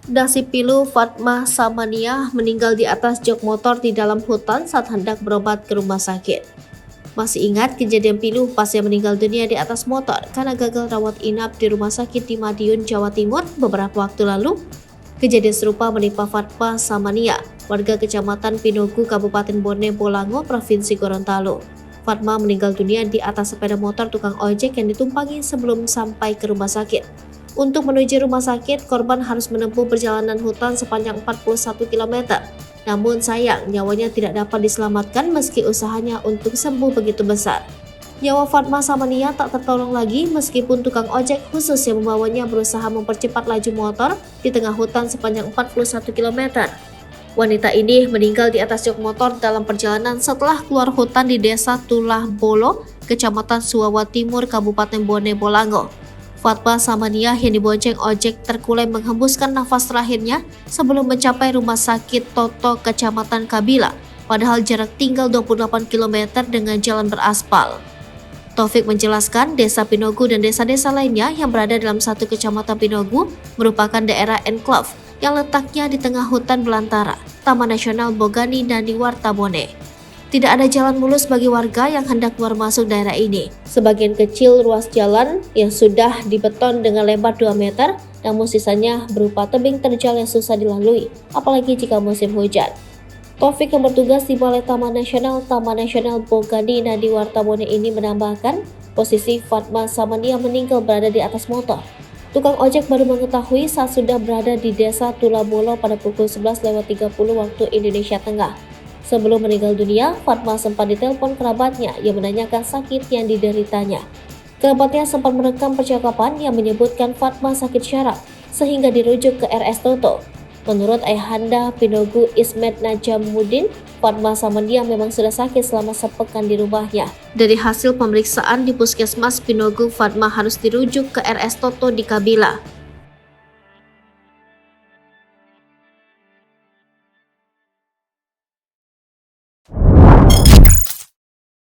Nasib pilu Fatma Samania meninggal di atas jok motor di dalam hutan saat hendak berobat ke rumah sakit. Masih ingat kejadian pilu pasien meninggal dunia di atas motor karena gagal rawat inap di rumah sakit di Madiun, Jawa Timur beberapa waktu lalu? Kejadian serupa menimpa Fatma Samania, warga Kecamatan Pinogu, Kabupaten Bone Bolango, Provinsi Gorontalo. Fatma meninggal dunia di atas sepeda motor tukang ojek yang ditumpangi sebelum sampai ke rumah sakit. Untuk menuju rumah sakit, korban harus menempuh perjalanan hutan sepanjang 41 km. Namun sayang, nyawanya tidak dapat diselamatkan meski usahanya untuk sembuh begitu besar. Nyawa Fatma Samania tak tertolong lagi meskipun tukang ojek khusus yang membawanya berusaha mempercepat laju motor di tengah hutan sepanjang 41 km. Wanita ini meninggal di atas jok motor dalam perjalanan setelah keluar hutan di desa Tulah Bolo, Kecamatan Suwawa Timur, Kabupaten Bone Bolango. Fatma Samania yang dibonceng ojek terkulai menghembuskan nafas terakhirnya sebelum mencapai rumah sakit Toto Kecamatan Kabila, padahal jarak tinggal 28 km dengan jalan beraspal. Taufik menjelaskan desa Pinogu dan desa-desa lainnya yang berada dalam satu kecamatan Pinogu merupakan daerah enclave yang letaknya di tengah hutan belantara, Taman Nasional Bogani dan di Wartabone. Tidak ada jalan mulus bagi warga yang hendak keluar masuk daerah ini. Sebagian kecil ruas jalan yang sudah dibeton dengan lebar 2 meter, namun sisanya berupa tebing terjal yang susah dilalui, apalagi jika musim hujan. Taufik yang bertugas di Balai Taman Nasional Bogani dan di Wartabone ini menambahkan, posisi Fatma Samania meninggal berada di atas motor. Tukang ojek baru mengetahui saat sudah berada di desa Tulabolo pada pukul 11.30 waktu Indonesia Tengah. Sebelum meninggal dunia, Fatma sempat ditelepon kerabatnya yang menanyakan sakit yang dideritanya. Kerabatnya sempat merekam percakapan yang menyebutkan Fatma sakit syaraf, sehingga dirujuk ke RS Toto. Menurut ayahanda Pinogu Ismet Najamuddin, Fatma Samania memang sudah sakit selama sepekan di rumahnya. Dari hasil pemeriksaan di Puskesmas Pinogu, Fatma harus dirujuk ke RS Toto di Kabila.